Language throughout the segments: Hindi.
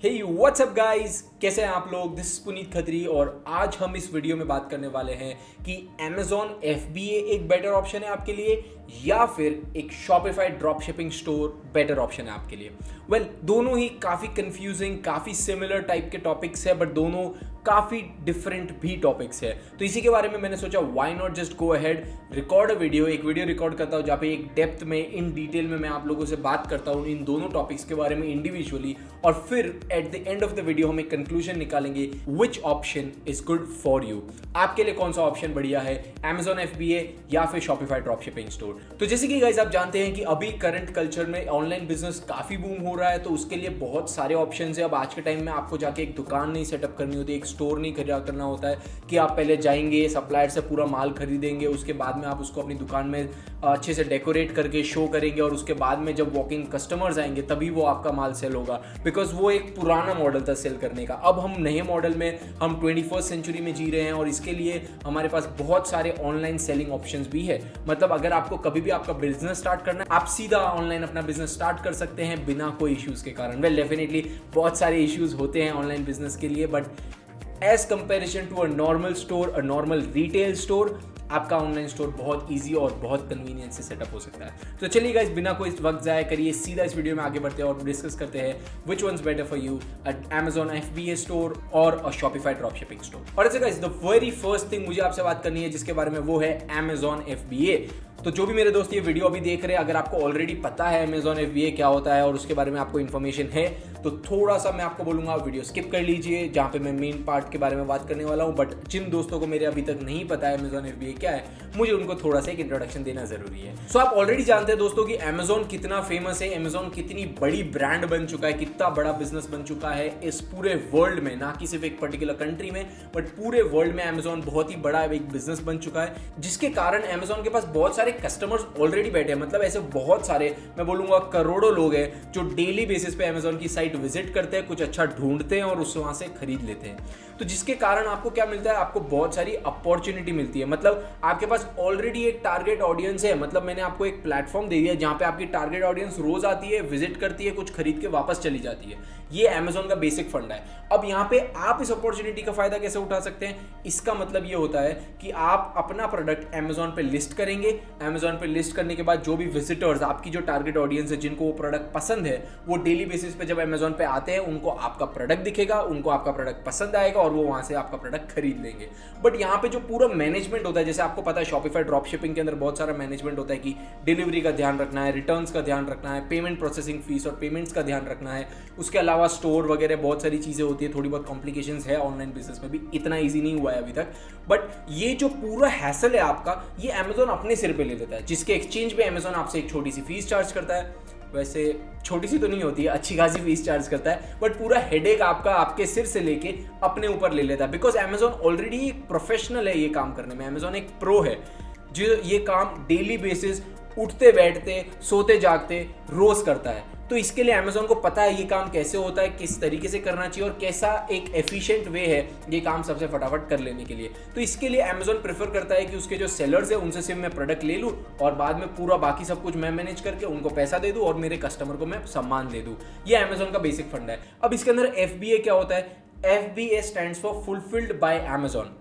हे व्हाट्सअप गाइस, कैसे हैं आप लोग। दिस इज पुनीत खत्री और आज हम इस वीडियो में बात करने वाले हैं कि Amazon FBA एक बेटर ऑप्शन है आपके लिए या फिर एक Shopify drop shipping store better option है आपके लिए। दोनों ही काफ़ी कंफ्यूजिंग, काफ़ी सिमिलर टाइप के टॉपिक्स है, बट दोनों काफ़ी डिफरेंट भी टॉपिक्स है। तो इसी के बारे में मैंने सोचा why not just go ahead, record a video, एक वीडियो रिकॉर्ड करता हूँ जहाँ पे एक डेप्थ में, इन डिटेल में मैं आप लोगों से बात करता हूँ इन दोनों टॉपिक्स के बारे में इंडिविजुअली, और फिर eight the end of the video हम एक कंक्लूजन निकालेंगे which option is good for you. आपके लिए कौन सा ऑप्शन बढ़िया है, Amazon FBA या फिर Shopify ड्रॉप शिपिंग स्टोर। तो जैसे कि गाइस आप जानते हैं कि अभी करंट कल्चर में ऑनलाइन बिजनेस काफ़ी बूम हो रहा है, तो उसके लिए बहुत सारे ऑप्शन है। अब आज के टाइम में आपको जाके एक दुकान नहीं सेटअप करनी होती, एक स्टोर नहीं खरीदा करना होता है कि आप पहले जाएंगे सप्लायर से पूरा माल खरीदेंगे, उसके बाद में आप उसको अपनी दुकान में अच्छे से डेकोरेट करके शो करेंगे और उसके बाद में जब वॉकिंग कस्टमर्स आएंगे तभी वो आपका माल सेल होगा, बिकॉज वो एक पुराना मॉडल था सेल करने का। अब हम नए मॉडल में, हम 21st सेंचुरी में जी रहे हैं और इसके लिए हमारे पास बहुत सारे ऑनलाइन सेलिंग ऑप्शंस भी है। मतलब अगर आपको कभी भी आपका बिजनेस स्टार्ट करना है, आप सीधा ऑनलाइन अपना बिजनेस स्टार्ट कर सकते हैं बिना कोई इश्यूज के कारण। डेफिनेटली बहुत सारे इश्यूज होते हैं ऑनलाइन बिजनेस के लिए, but as comparison to a normal store, a normal retail store, आपका ऑनलाइन स्टोर बहुत इजी और बहुत कन्वीनियंस से सेटअप हो सकता है। तो चलिए गाइस, बिना कोई वक्त जाया करिए, सीधा इस वीडियो में आगे बढ़ते हैं और डिस्कस करते हैं which ones better for you, Amazon FBA store और Shopify ड्रॉप शिपिंग स्टोर। और ऐसे guys, the very first thing मुझे आपसे बात करनी है जिसके बारे में, वो है Amazon FBA। तो जो भी मेरे दोस्त ये वीडियो अभी देख रहे हैं, अगर आपको ऑलरेडी पता है Amazon FBA क्या होता है और उसके बारे में आपको इन्फॉर्मेशन है, तो थोड़ा सा मैं आपको बोलूँगा वीडियो स्किप कर लीजिए, जहाँ पे मैं मेन पार्ट के बारे में बात करने वाला हूँ। बट जिन दोस्तों को मेरे अभी तक नहीं पता है Amazon FBA क्या है, मुझे उनको थोड़ा सा एक इंट्रोडक्शन देना जरूरी है। सो आप ऑलरेडी जानते हैं दोस्तों कि Amazon कितना फेमस है, Amazon कितनी बड़ी ब्रांड बन चुका है, कितना बड़ा बिजनेस बन चुका है इस पूरे वर्ल्ड में, ना कि सिर्फ एक पर्टिकुलर कंट्री में, बट पूरे वर्ल्ड में Amazon बहुत ही बड़ा एक बिजनेस बन चुका है, जिसके कारण Amazon के पास बहुत सारे कस्टमर्स ऑलरेडी बैठे हैं। मतलब ऐसे बहुत सारे, मैं बोलूंगा करोड़ों लोग हैं जो डेली बेसिस पे Amazon की साइट विजिट करते हैं, कुछ अच्छा ढूंढते हैं और उससे वहां से खरीद लेते हैं। तो जिसके कारण आपको क्या मिलता है, आपको बहुत सारी अपॉर्चुनिटी मिलती है। मतलब आपके पास ऑलरेडी एक टारगेट ऑडियंस है। मतलब मैंने आपको एक प्लेटफॉर्म दे दिया जहां पे आपकी टारगेट ऑडियंस रोज आती है, विजिट करती है, कुछ खरीद के वापस चली जाती है। ये Amazon का बेसिक फंड है। अब यहाँ पे आप इस अपॉर्चुनिटी का फायदा कैसे उठा सकते हैं, इसका मतलब ये होता है कि आप अपना प्रोडक्ट Amazon पे लिस्ट करेंगे। Amazon पे लिस्ट करने के बाद जो भी विजिटर्स, आपकी जो टारगेट ऑडियंस है, जिनको वो प्रोडक्ट पसंद है, वो डेली बेसिस पे जब Amazon पे आते हैं, उनको आपका प्रोडक्ट दिखेगा, उनको आपका प्रोडक्ट पसंद आएगा और वो वहां से आपका प्रोडक्ट खरीद लेंगे। बट यहाँ पे जो पूरा मैनेजमेंट होता है, जैसे आपको पता है Shopify ड्रॉप शिपिंग के अंदर बहुत सारा मैनेजमेंट होता है कि डिलीवरी का ध्यान रखना है, रिटर्न्स का ध्यान रखना है, पेमेंट प्रोसेसिंग फीस और पेमेंट्स का ध्यान रखना है। उसके अलावा स्टोर वगैरह बहुत सारी चीजें होती है, थोड़ी बहुत कॉम्प्लिकेशंस है ऑनलाइन बिजनेस में भी, इतना ईजी नहीं हुआ है अभी तक। बट ये जो पूरा हैसल है आपका, ये Amazon अपने सिर पे ले लेता है, जिसके एक्सचेंज पे Amazon आपसे एक छोटी सी फीस चार्ज करता है। वैसे छोटी सी तो नहीं होती है, अच्छी खासी फीस चार्ज करता है, बट पूरा हेडेक आपका आपके सिर से लेके अपने ऊपर ले लेता है। बिकॉज Amazon ऑलरेडी एक प्रोफेशनल है ये काम करने में, Amazon एक प्रो है जो ये काम डेली बेसिस उठते बैठते सोते जागते रोज करता है। तो इसके लिए Amazon को पता है ये काम कैसे होता है, किस तरीके से करना चाहिए और कैसा एक एफिशिएंट वे है ये काम सबसे फटाफट कर लेने के लिए। तो इसके लिए Amazon प्रेफर करता है कि उसके जो सेलर्स है उनसे सिर्फ मैं प्रोडक्ट ले लूँ और बाद में पूरा बाकी सब कुछ मैं मैनेज करके उनको पैसा दे दूँ और मेरे कस्टमर को मैं सम्मान दे दूँ। ये Amazon का बेसिक फंड है। अब इसके अंदर FBA क्या होता है, FBA stands for fulfilled by Amazon।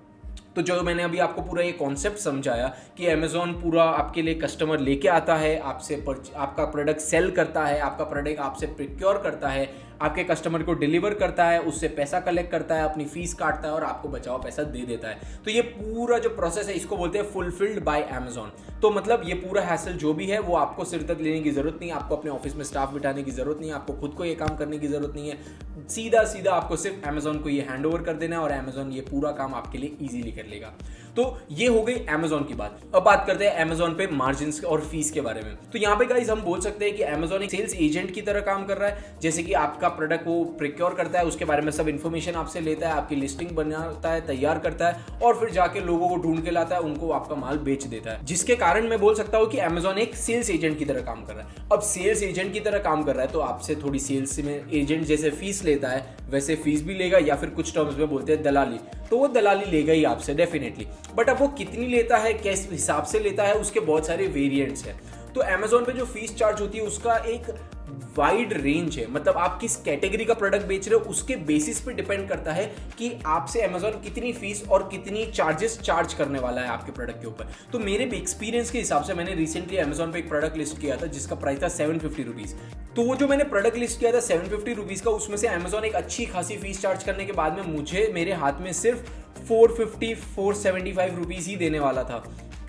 तो जो मैंने अभी आपको पूरा ये कॉन्सेप्ट समझाया कि Amazon पूरा आपके लिए कस्टमर लेके आता है, आपसे आपका प्रोडक्ट सेल करता है, आपका प्रोडक्ट आपसे प्रिक्योर करता है, आपके कस्टमर को डिलीवर करता है, उससे पैसा कलेक्ट करता है, अपनी फीस काटता है और आपको बचा हुआ पैसा दे देता है। तो ये पूरा जो प्रोसेस है इसको बोलते हैं फुलफिल्ड बाय Amazon। तो मतलब ये पूरा हैसल जो भी है वो आपको सिर तक लेने की जरूरत नहीं, आपको अपने ऑफिस में स्टाफ बिठाने की जरूरत नहीं, आपको खुद को ये काम करने की जरूरत नहीं है। सीधा सीधा आपको सिर्फ Amazon को ये हैंड ओवर कर देना है और Amazon ये पूरा काम आपके लिए ईजिली कर लेगा। तो ये हो गई Amazon की बात। अब बात करते हैं Amazon पे मार्जिन और फीस के बारे में। तो यहाँ पे गाइस हम बोल सकते हैं कि Amazon एक सेल्स एजेंट की तरह काम कर रहा है। जैसे कि आपका प्रोडक्ट वो प्रिक्योर करता है, उसके बारे में सब इन्फॉर्मेशन आपसे लेता है, आपकी लिस्टिंग बनाता है, तैयार करता है और फिर जाके लोगों को ढूंढ के लाता है, उनको आपका माल बेच देता है। जिसके कारण मैं बोल सकता हूँ कि Amazon एक सेल्स एजेंट की तरह काम कर रहा है। अब सेल्स एजेंट की तरह काम कर रहा है तो आपसे थोड़ी सेल्स में एजेंट जैसे फीस लेता है वैसे फीस भी लेगा, या फिर कुछ टर्म्स में बोलते हैं दलाली, तो वो दलाली लेगा ही आपसे डेफिनेटली। बट अब वो कितनी लेता है, किस हिसाब से लेता है, उसके बहुत सारे वेरिएंट्स हैं। तो Amazon पे जो फीस चार्ज होती है उसका एक वाइड रेंज है, मतलब आप किस कैटेगरी का प्रोडक्ट बेच रहे हो उसके बेसिस पे डिपेंड करता है कि आपसे अमेजॉन कितनी फीस और कितनी चार्जेस चार्ज करने वाला है आपके प्रोडक्ट के ऊपर। तो मेरे एक्सपीरियंस के हिसाब से मैंने रिसेंटली अमेजॉन पे एक प्रोडक्ट लिस्ट किया था जिसका प्राइस था 750 रुपीज़। तो वो जो मैंने प्रोडक्ट लिस्ट किया था 750 रुपीज़ का, उसमें से अमेजॉन एक अच्छी खासी फीस चार्ज करने के बाद में मुझे मेरे हाथ में सिर्फ 475 रुपीज़ ही देने वाला था।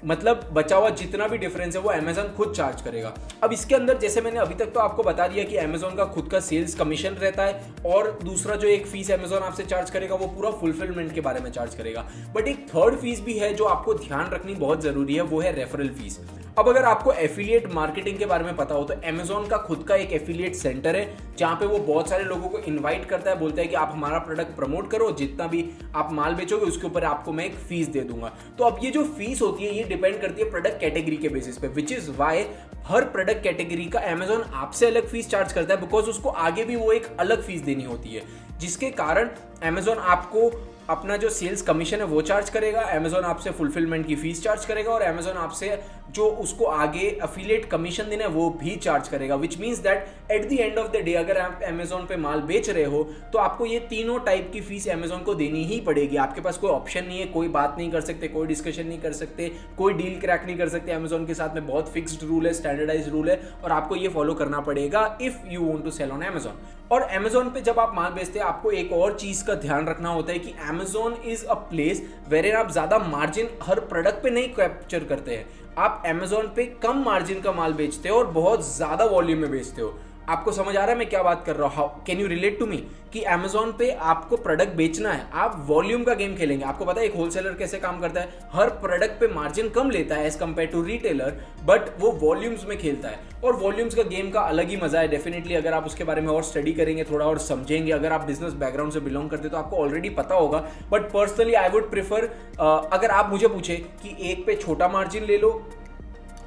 मतलब बचा हुआ जितना भी डिफरेंस है वो अमेजॉन खुद चार्ज करेगा। अब इसके अंदर जैसे मैंने अभी तक तो आपको बता दिया कि अमेजॉन का खुद का सेल्स कमीशन रहता है, और दूसरा जो एक फीस अमेजॉन आपसे चार्ज करेगा वो पूरा फुलफिलमेंट के बारे में चार्ज करेगा। बट एक थर्ड फीस भी है जो आपको ध्यान रखनी बहुत जरूरी है, वो है रेफरल फीस। अब अगर आपको एफिलिएट मार्केटिंग के बारे में पता हो तो अमेजॉन का खुद का एक एफिलिएट सेंटर है जहां पे वो बहुत सारे लोगों को इनवाइट करता है, बोलता है कि आप हमारा प्रोडक्ट प्रमोट करो, जितना भी आप माल बेचोगे उसके ऊपर आपको मैं एक फीस दे दूंगा। तो अब ये जो फीस होती है ये डिपेंड करती है प्रोडक्ट कैटेगरी के बेसिस पे, विच इज वाई हर प्रोडक्ट कैटेगरी का अमेजॉन आपसे अलग फीस चार्ज करता है, बिकॉज उसको आगे भी वो एक अलग फीस देनी होती है, जिसके कारण अमेजॉन आपको अपना जो सेल्स कमीशन है वो चार्ज करेगा, अमेजॉन आपसे फुलफिलमेंट की फीस चार्ज करेगा, और अमेजॉन आपसे जो उसको आगे अफिलिएट कमीशन देना है वो भी चार्ज करेगा। Which means that at the end of the day अगर आप अमेजॉन पे माल बेच रहे हो तो आपको ये तीनों टाइप की फीस अमेजॉन को देनी ही पड़ेगी। आपके पास कोई ऑप्शन नहीं है, कोई बात नहीं कर सकते, कोई डिस्कशन नहीं कर सकते, कोई डील क्रैक नहीं कर सकते। अमेजॉन के साथ में बहुत फिक्स्ड रूल है, स्टैंडर्डाइज रूल है, और आपको ये फॉलो करना पड़ेगा if you want to sell on Amazon. और अमेजॉन पे जब आप माल बेचते हैं आपको एक और चीज का ध्यान रखना होता है कि Amazon is a place where आप ज्यादा मार्जिन हर प्रोडक्ट पे नहीं कैप्चर करते हैं। आप अमेजॉन पे कम मार्जिन का माल बेचते हो और बहुत ज्यादा वॉल्यूम में बेचते हो। आपको समझ आ रहा है मैं क्या बात कर रहा हूं? How can you relate to me कि अमेजॉन पे आपको प्रोडक्ट बेचना है, आप वॉल्यूम का गेम खेलेंगे। आपको पता है एक होलसेलर कैसे काम करता है, हर प्रोडक्ट पे मार्जिन कम लेता है as compared to retailer, but वो वॉल्यूम्स में खेलता है, और वॉल्यूम्स का गेम का अलग ही मजा है। डेफिनेटली अगर आप उसके बारे में और स्टडी करेंगे, थोड़ा और समझेंगे, अगर आप बिजनेस बैकग्राउंड से बिलोंग करते तो आपको ऑलरेडी पता होगा। But personally I would prefer, अगर आप मुझे पूछे कि एक पे छोटा मार्जिन ले लो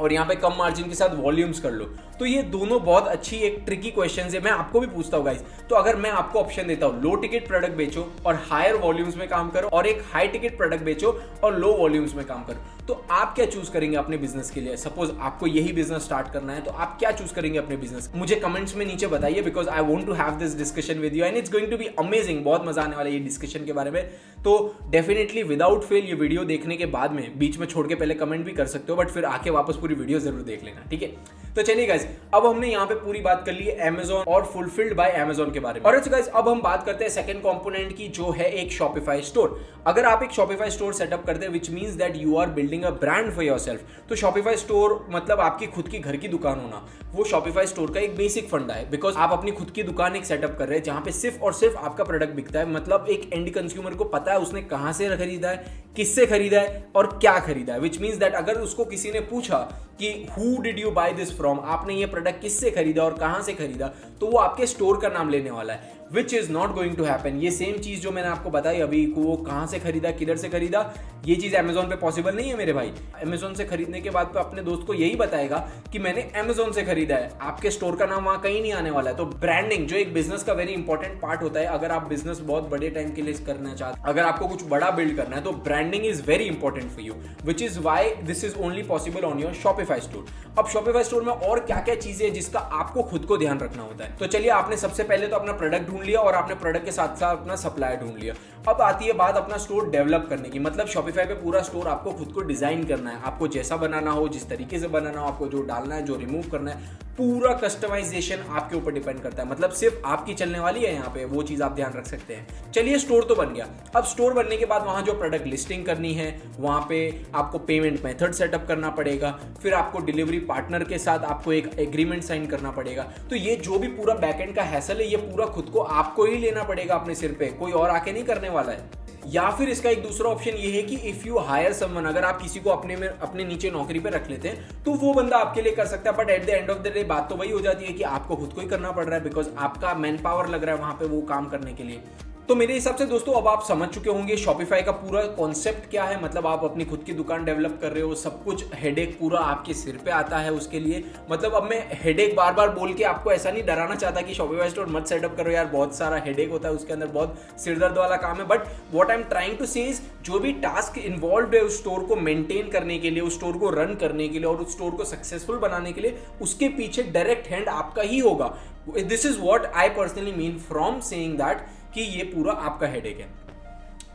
और यहाँ पे कम मार्जिन के साथ वॉल्यूम्स कर लो, तो ये दोनों बहुत अच्छी एक ट्रिकी क्वेश्चन है। मैं आपको भी पूछता हूँ गाइस, तो अगर मैं आपको ऑप्शन देता हूँ लो टिकट प्रोडक्ट बेचो और हायर वॉल्यूम्स में काम करो, और एक हाई टिकट प्रोडक्ट बेचो और लो वॉल्यूम्स में काम करो, तो आप क्या चूज करेंगे अपने बिजनेस के लिए? सपोज आपको यही बिजनेस स्टार्ट करना है तो आप क्या चूज करेंगे अपने बिजनेस? मुझे कमेंट्स में नीचे बताइए, because I want to have this discussion with you and it's going to be amazing. बहुत मजा आने वाला है ये डिस्कशन के बारे में। तो डेफिनेटली विदाउट फेल ये वीडियो देखने के बाद में बीच में छोड़ के पहले कमेंट भी कर सकते हो, बट फिर आके वापस पूरी वीडियो जरूर देख लेना, ठीक है? तो चलिए गाइस, अब हमने यहाँ पे पूरी बात कर ली है अमेजॉन और फुलफिल्ड बाय अमेजॉन के बारे में। और गाइस अब हम बात करते हैं सेकंड कंपोनेंट की, जो है एक शॉपिफाई स्टोर। अगर आप एक शॉपिफाई स्टोर सेटअप करते हैं which means that you are building a brand for yourself, तो शॉपिफाई स्टोर मतलब आपकी खुद की घर की दुकान होना, वो शॉपिफाई स्टोर का एक बेसिक फंडा है। बिकॉज आप अपनी खुद की दुकान एक सेटअप कर रहे हैं जहां पे सिर्फ और सिर्फ आपका प्रोडक्ट बिकता है, मतलब एक एंड कंज्यूमर को पता है उसने कहां से खरीदा है, किससे खरीदा है और क्या खरीदा है। विच मींस दैट अगर उसको किसी ने पूछा कि who did you buy this from, आपने ये प्रोडक्ट किससे खरीदा और कहां से खरीदा, तो वो आपके स्टोर का नाम लेने वाला है, which is not going to happen. ये सेम चीज जो मैंने आपको बताई अभी, वो कहां से खरीदा, किधर से खरीदा, ये चीज अमेजोन पे पॉसिबल नहीं है मेरे भाई। अमेजोन से खरीदने के बाद तो अपने दोस्त को यही बताएगा कि मैंने अमेजोन से खरीदा है, आपके स्टोर का नाम वहां कहीं नहीं आने वाला है। तो ब्रांडिंग जो एक बिजनेस का वेरी इंपॉर्टेंट पार्ट होता है, अगर आप बिजनेस बहुत बड़े टाइम के लिए करना चाहते, अगर आपको कुछ बड़ा बिल्ड करना है, तो branding is very important for you, which is why this is only possible on your Shopify store. अब शॉपिफाई स्टोर में और क्या क्या चीजें जिसका आपको खुद को ध्यान रखना होता है। तो चलिए, आपने सबसे पहले तो अपना प्रोडक्ट ढूंढ लिया और आपने प्रोडक्ट के साथ साथ अपना सप्लायर ढूंढ लिया। अब आती है बात अपना स्टोर डेवलप करने की, मतलब शॉपिफाई पे पूरा स्टोर आपको खुद को डिजाइन करना है, आपको जैसा बनाना हो, जिस तरीके से बनाना हो, आपको जो डालना है, जो रिमूव करना है, पूरा कस्टमाइजेशन आपके ऊपर डिपेंड करता है। मतलब सिर्फ आपकी चलने वाली है यहाँ पे, वो चीज आप ध्यान रख सकते हैं। चलिए, स्टोर तो बन गया। अब स्टोर बनने के बाद वहां जो प्रोडक्ट लिस्टिंग करनी है, वहां पे आपको पेमेंट मेथड सेटअप करना पड़ेगा, फिर आपको डिलीवरी पार्टनर के साथ आपको एक एग्रीमेंट साइन करना पड़ेगा। तो ये जो भी पूरा बैकएंड का हैसल है, ये पूरा खुद को आपको ही लेना पड़ेगा अपने सिर पे, कोई और आके नहीं करने वाला है। या फिर इसका एक दूसरा ऑप्शन ये है कि इफ यू हायर समवन, अगर आप किसी को अपने नीचे नौकरी पे रख लेते हैं तो वो बंदा आपके लिए कर सकता है। But at the end of the day बात तो वही हो जाती है कि आपको खुद को ही करना पड़ रहा है, बिकॉज आपका मैन पावर लग रहा है वहां पे वो काम करने के लिए। तो मेरे हिसाब से दोस्तों अब आप समझ चुके होंगे शॉपिफाई का पूरा कॉन्सेप्ट क्या है। मतलब आप अपनी खुद की दुकान डेवलप कर रहे हो, सब कुछ हेडेक पूरा आपके सिर पे आता है उसके लिए। मतलब अब मैं हेडेक बार बार बोल के आपको ऐसा नहीं डराना चाहता कि शॉपिफाई स्टोर मत सेटअप करो यार, बहुत सारा हेडेक होता है उसके अंदर, बहुत सिरदर्द वाला काम है। But what I am trying to say is, जो भी टास्क इन्वॉल्व है उस स्टोर को मेंटेन करने के लिए, उस स्टोर को रन करने के लिए और उस स्टोर को सक्सेसफुल बनाने के लिए, उसके पीछे डायरेक्ट हैंड आपका ही होगा। This is what I personally mean from saying that कि ये पूरा आपका हेडेक है।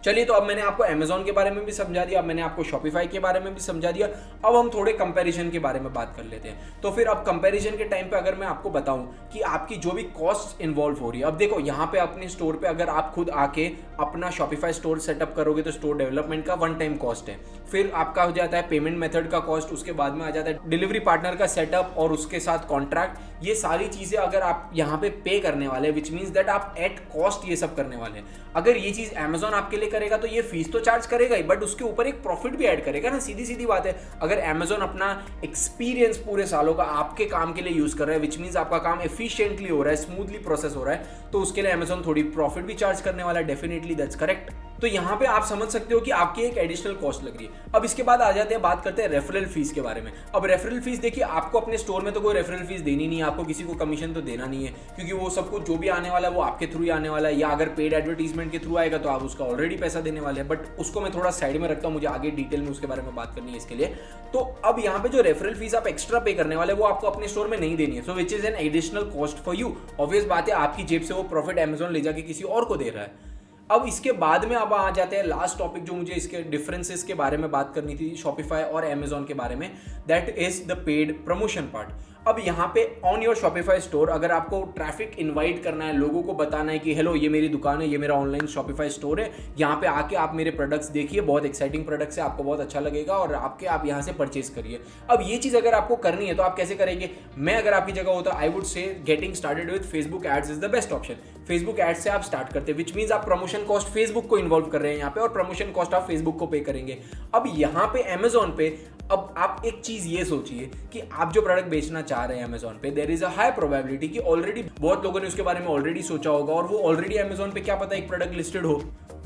चलिए, तो अब मैंने आपको अमेजॉन के बारे में भी समझा दिया, अब मैंने आपको शॉपिफाई के बारे में भी समझा दिया। अब हम थोड़े कंपैरिजन के बारे में बात कर लेते हैं। तो फिर अब कंपैरिजन के टाइम पे अगर मैं आपको बताऊं कि आपकी जो भी कॉस्ट इन्वॉल्व हो रही है, अब देखो यहाँ पे अपने स्टोर पे अगर आप खुद आके अपना शॉपिफाई स्टोर सेटअप करोगे तो स्टोर डेवलपमेंट का वन टाइम कॉस्ट है, फिर आपका हो जाता है पेमेंट मेथड का कॉस्ट, उसके बाद में आ जाता है डिलीवरी पार्टनर का सेटअप और उसके साथ कॉन्ट्रैक्ट। ये सारी चीजें अगर आप यहाँ पे पे करने वाले हैं, विच मीन्स दैट आप एट कॉस्ट ये सब करने वाले हैं। अगर ये चीज अमेजॉन आपके लिए करेगा तो ये फीस तो चार्ज करेगा ही, बट उसके ऊपर एक प्रॉफिट भी ऐड करेगा ना, सीधी सीधी बात है। अगर अमेजॉन अपना एक्सपीरियंस पूरे सालों का आपके काम के लिए यूज कर रहा है, विच मीन्स आपका काम एफिशिएंटली हो रहा है, स्मूथली प्रोसेस हो रहा है, तो उसके लिए अमेजॉन थोड़ी प्रॉफिट भी चार्ज करने वाला है। Definitely that's correct. तो यहाँ पे आप समझ सकते हो कि आपकी एक एडिशनल कॉस्ट लग रही है। अब इसके बाद आ जाते हैं, बात करते हैं रेफरल फीस के बारे में। अब रेफरल फीस देखिए, आपको अपने स्टोर में तो कोई रेफरल फीस देनी नहीं है, आपको किसी को कमीशन तो देना नहीं है, क्योंकि वो सब कुछ जो भी आने वाला है वो आपके थ्रू ही आने वाला है, या अगर पेड एडवर्टीजमेंट के थ्रू आएगा तो आप उसका ऑलरेडी पैसा देने वाले हैं। बट उसको मैं थोड़ा साइड में रखता हूँ, मुझे आगे डिटेल में उसके बारे में बात करनी है इसके लिए। तो अब यहाँ पे जो रेफरल फीस आप एक्स्ट्रा पे करने वाले वो आपको अपने स्टोर में नहीं देनी है, so which is an additional cost for you. Obvious बात है, आपकी जेब से वो प्रॉफिट अमेजॉन ले जाके किसी और को दे रहा है। अब इसके बाद में अब आ जाते हैं लास्ट टॉपिक, जो मुझे इसके डिफरेंसेस के बारे में बात करनी थी शॉपिफाई और अमेजॉन के बारे में, that is the paid promotion part. अब यहाँ पे ऑन योर शॉपिफाई स्टोर अगर आपको ट्रैफिक इनवाइट करना है, लोगों को बताना है कि हेलो ये मेरी दुकान है, ये मेरा ऑनलाइन शॉपिफाई स्टोर है, यहाँ पे आके आप मेरे प्रोडक्ट्स देखिए, बहुत एक्साइटिंग प्रोडक्ट्स है, आपको बहुत अच्छा लगेगा और आप यहाँ से परचेज करिए। अब ये चीज़ अगर आपको करनी है तो आप कैसे करेंगे? मैं अगर आपकी जगह होता, I would say getting started with Facebook ads is the best option. Facebook ads से आप स्टार्ट करते हैं, विच मीन्स आप प्रमोशन कॉस्ट फेसबुक को इन्वॉल्व कर रहे हैं यहाँ पे, और प्रमोशन कॉस्ट आप फेसबुक को पे करेंगे। अब यहाँ पे अमेजॉन पे अब आप एक चीज ये सोचिए कि आप जो प्रोडक्ट बेचना चाह रहे हैं अमेजॉन पे, there is a high probability कि ऑलरेडी बहुत लोगों ने उसके बारे में ऑलरेडी सोचा होगा, और वो ऑलरेडी अमेजॉन पे क्या पता एक प्रोडक्ट लिस्टेड हो,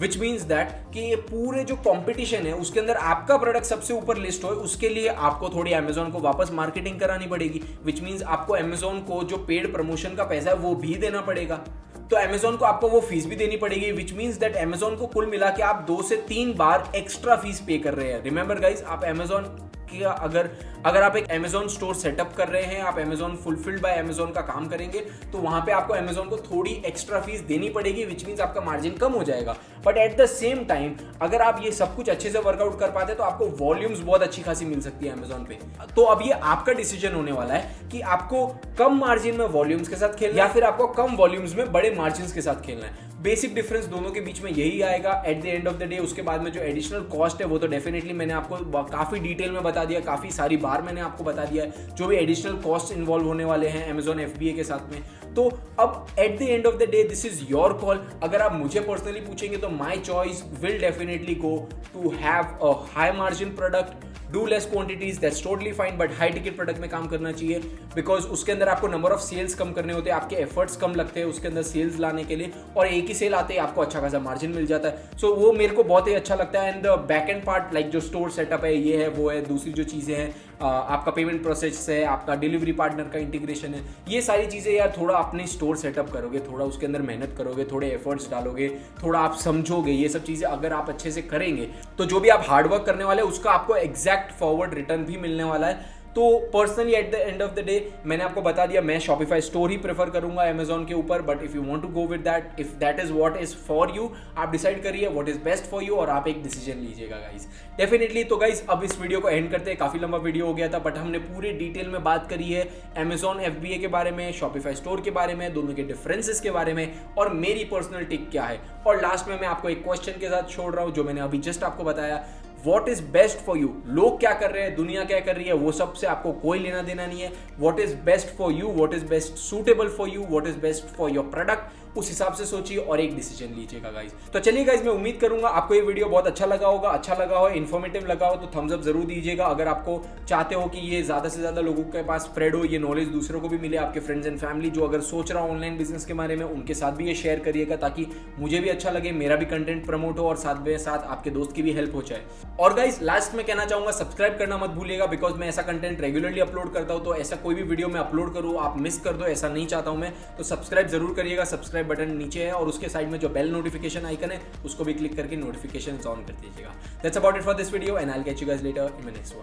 विच मीन्स दैट कि ये पूरे जो कंपटीशन है उसके अंदर आपका प्रोडक्ट सबसे ऊपर लिस्ट हो, उसके लिए आपको थोड़ी अमेजॉन को वापस मार्केटिंग करानी पड़ेगी, विच मीन्स आपको अमेजॉन को जो पेड प्रमोशन का पैसा है वो भी देना पड़ेगा। तो अमेजॉन को आपको वो फीस भी देनी पड़ेगी, विच मीन्स दैट अमेजॉन को कुल मिला के आप 2 से 3 बार एक्स्ट्रा फीस पे कर रहे हैं। रिमेंबर गाइस, आप अमेजॉन कि अगर आप एक अमेजॉन स्टोर सेटअप कर रहे हैं, आप अमेजॉन फुलफिल्ड बाय अमेजॉन का काम करेंगे, तो वहां पे आपको अमेजॉन को थोड़ी एक्स्ट्रा फीस देनी पड़ेगी, विच मीन्स आपका मार्जिन कम हो जाएगा। But at the same time अगर आप ये सब कुछ अच्छे से वर्कआउट कर पाते हैं तो आपको वॉल्यूम्स बहुत अच्छी खासी मिल सकती है अमेजॉन पे। तो अब ये आपका डिसीजन होने वाला है कि आपको कम मार्जिन में वॉल्यूम्स के साथ खेलना है या फिर आपको कम वॉल्यूम्स में बड़े मार्जिन के साथ खेलना है। बेसिक डिफरेंस दोनों के बीच में यही आएगा eight the end of the day. उसके बाद में जो एडिशनल कॉस्ट है वो तो डेफिनेटली मैंने आपको काफी डिटेल में बता दिया, काफी सारी बार मैंने आपको बता दिया है जो भी एडिशनल कॉस्ट इन्वॉल्व होने वाले हैं अमेजॉन FBA के साथ में। तो अब at the end of the day this is your call. अगर आप मुझे पर्सनली पूछेंगे तो my choice will definitely go to have a high margin product, do less quantities, that's totally fine, but high ticket product में काम करना चाहिए, बिकॉज उसके अंदर आपको नंबर ऑफ सेल्स कम करने होते हैं, आपके एफर्ट्स कम लगते हैं उसके अंदर सेल्स लाने के लिए, और एक ही सेल आते ही आपको अच्छा खासा मार्जिन मिल जाता है। सो वो मेरे को बहुत ही अच्छा लगता है। And the back and part like जो स्टोर सेटअप है, ये है वो है, दूसरी जो चीज़ें हैं आपका पेमेंट प्रोसेस है, आपका डिलीवरी पार्टनर का इंटीग्रेशन है, ये सारी चीज़ें यार थोड़ा अपने स्टोर सेटअप करोगे, थोड़ा उसके अंदर मेहनत करोगे, थोड़े एफर्ट्स डालोगे, थोड़ा आप समझोगे, ये सब चीज़ें अगर आप अच्छे से करेंगे तो जो भी आप हार्डवर्क करने वाले हैं उसका आपको एग्जैक्ट फॉरवर्ड रिटर्न भी मिलने वाला है। तो personally at the end of the day मैंने आपको बता दिया, मैं शॉपिफाई स्टोर ही प्रेफर करूंगा अमेजॉन के ऊपर, but if you want to go with that, if that is what is for you, आप डिसाइड करिए what is best for you और आप एक डिसीजन लीजिएगा गाइस डेफिनेटली। तो गाइस अब इस वीडियो को एंड करते हैं, काफी लंबा वीडियो हो गया था, बट हमने पूरे डिटेल में बात करी है अमेजॉन FBA के बारे में, शॉपिफाई स्टोर के बारे में, दोनों के डिफरेंसेस के बारे में, और मेरी पर्सनल टिक क्या है। और लास्ट में मैं आपको एक क्वेश्चन के साथ छोड़ रहा हूं जो मैंने अभी जस्ट आपको बताया, What is best for you? लोग क्या कर रहे हैं, दुनिया क्या कर रही है, वो सबसे आपको कोई लेना देना नहीं है। What is best for you? What is best suitable for you? What is best for your product? उस हिसाब से सोचिए और एक डिसीजन लीजिएगा गाइज। तो चलिए गाइज, मैं उम्मीद करूंगा आपको ये वीडियो बहुत अच्छा लगा होगा, अच्छा लगा हो, इन्फॉर्मेटिव लगा हो तो थम्स अप जरूर दीजिएगा। अगर आपको चाहते हो कि ये ज्यादा से ज्यादा लोगों के पास स्प्रेड हो, ये नॉलेज दूसरों को भी मिले, आपके फ्रेंड्स एंड फैमिली जो अगर सोच रहा हो ऑनलाइन बिजनेस के बारे में, उनके साथ भी ये शेयर करिएगा ताकि मुझे भी अच्छा लगे, मेरा भी कंटेंट प्रमोट हो और साथ में साथ आपके दोस्त की भी हेल्प हो जाए। और गाइज लास्ट में कहना चाहूंगा, सब्सक्राइब करना मत भूलिएगा, बिकॉज मैं ऐसा कंटेंट रेगुलरली अपलोड करता हूं, तो ऐसा कोई भी वीडियो मैं अपलोड करूं आप मिस कर दो, ऐसा नहीं चाहता हूं मैं। तो सब्सक्राइब जरूर करिएगा, सब्सक्राइब बटन नीचे है और उसके साइड में जो बेल नोटिफिकेशन आइकन है उसको भी क्लिक करके नोटिफिकेशन ऑन कर दीजिएगा। That's about it for this video and I will catch you guys later in my next one.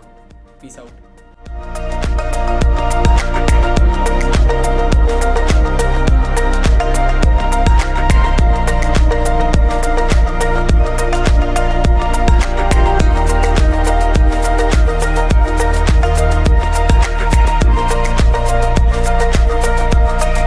Peace out.